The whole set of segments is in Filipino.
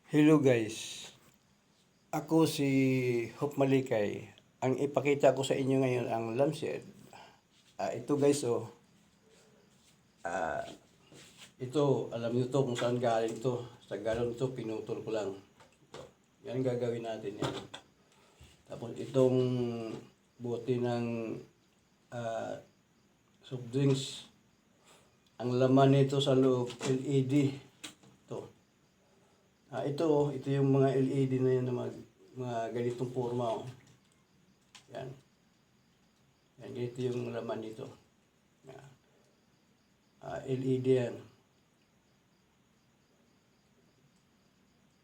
Hello guys, ako si Hop Malikay. Ang ipakita ko sa inyo ngayon ang lampshade. Ito guys ah, ito alam niyo to kung saan galing to. Sa galon to, pinutol ko lang. Ito. Yan gagawin natin yan. Tapos itong bote ng soft drinks. Ang laman nito sa loob, LED. Ito. Ito yung mga LED na yan na mga ganitong forma. Yan. Yan, ganito yung laman nito. LED yan.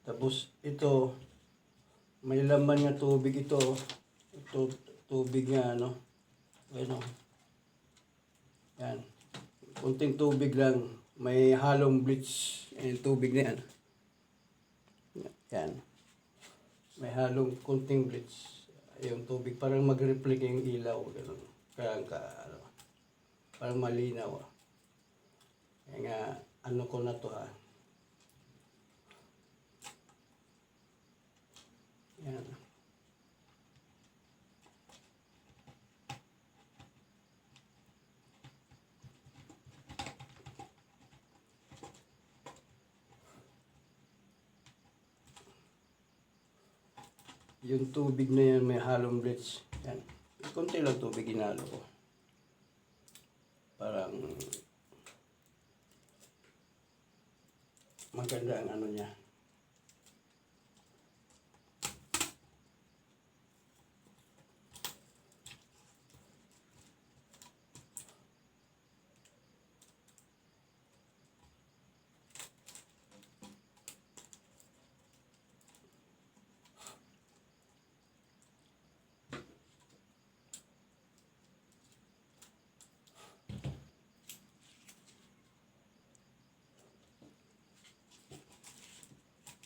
Tapos ito, may laman nga tubig ito. Ito, tubig nga Ano. Yan. Kunting tubig lang. May halong bleach. Yung tubig na yan. Yan. May halong kunting bleach. Yung tubig parang mag-reflect yung ilaw. Ganun. Parang malinaw. Kaya nga, ano ko na to Yan. Yung tubig na yan may halong bleach. Yan. Kunti lang tubig inalo ko. Parang maganda ang ano niya.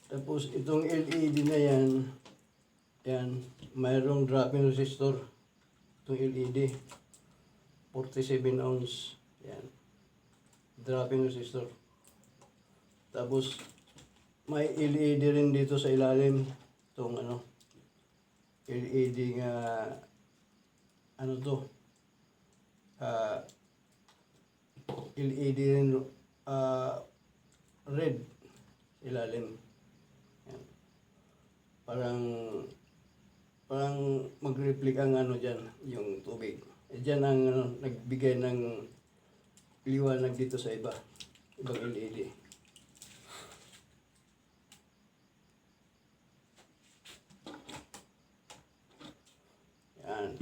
Tapos itong LED na yan, mayroong dropping resistor. Itong LED, 47 ounce. Yan, dropping resistor. Tapos may LED rin dito sa ilalim. Itong LED nga, LED rin, red ilalim. Yan. Parang mag-reflect ang dyan, yung tubig. Dyan ang nagbigay ng liwanag dito sa ibang LED. Yan.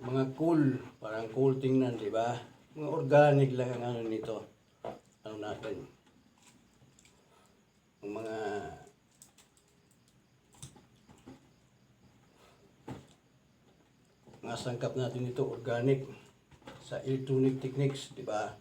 Mga cool, parang cool tingnan, di ba? Mga organic lang ang nito. Natin. Ang mga sangkap natin ito organic sa electronic techniques, di ba?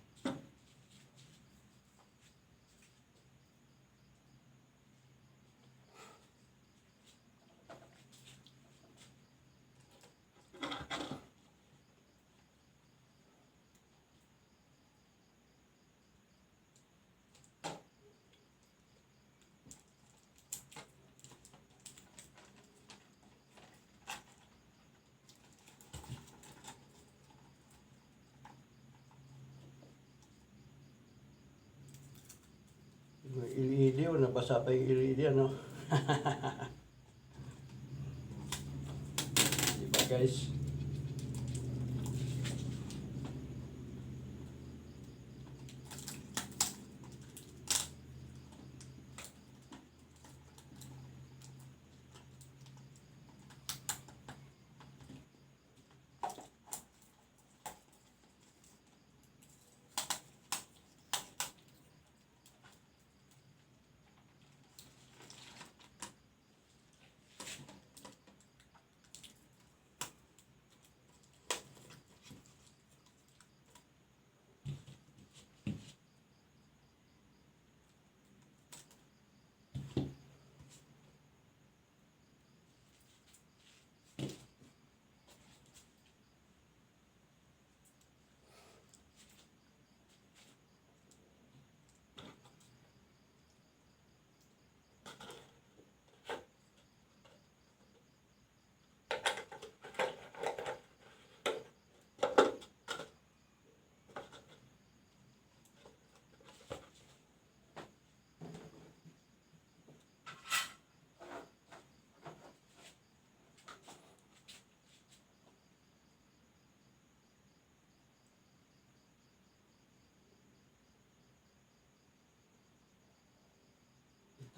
LED nabasa pa yung LED diba guys?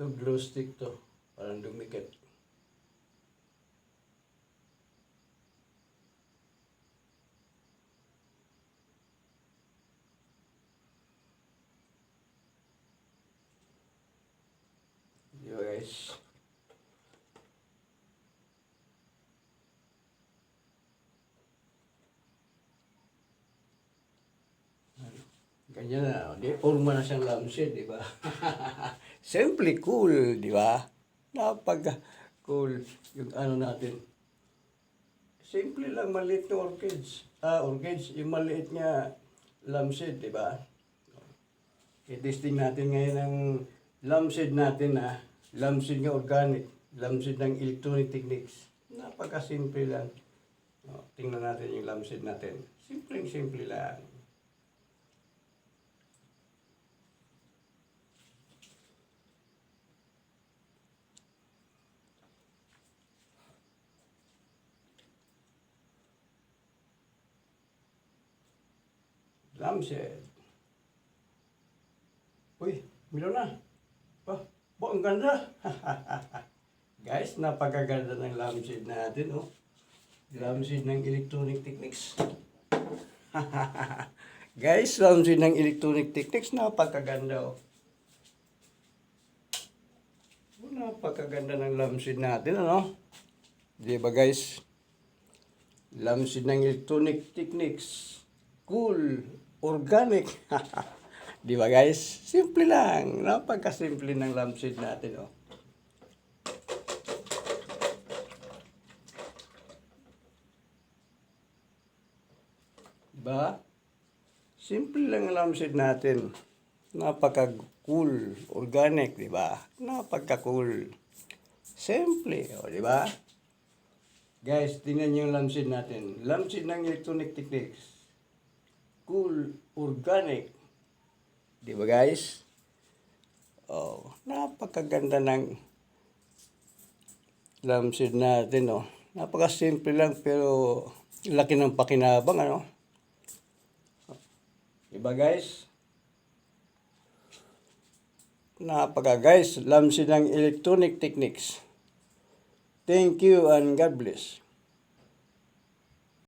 Ito glue stick to. Parang dumikit. Di ba guys? Ganyan na. Di, forma na siyang lampshade, di ba? Simple cool, di ba? Napaka-cool yung ano natin. Simple lang, maliit na orchids. Orchids, yung maliit niya lampshade, di ba? I-testing natin ngayon ang lampshade natin na lampshade nga organic, lampshade ng electronic techniques. Napaka-simple lang. Tingnan natin yung lampshade natin. Simple lang. Lampshade. Uy, milo na. Ang ganda. Guys, napakaganda ng lampshade natin, oh. Lampshade ng electronic techniques. Guys, lampshade ng electronic techniques, napakaganda, oh. Napakaganda ng lampshade natin, ano? Di ba, guys? Lampshade ng electronic techniques. Cool, organic. Di ba guys? Simple lang. Napakasimple ng lampshade natin, oh. Diba? Simple lang ang lampshade natin. Napaka-cool, organic, di ba? Napaka-cool. Simple, oh, di ba? Guys, tingnan niyo yung lampshade natin. Lampshade ng electronic techniques. Cool, organic. Di ba guys? Oh, napakaganda ng lampshade natin, oh. Napaka-simple lang pero laki ng pakinabang, ano? Di ba guys? Guys, lampshade ng electronic techniques. Thank you and God bless.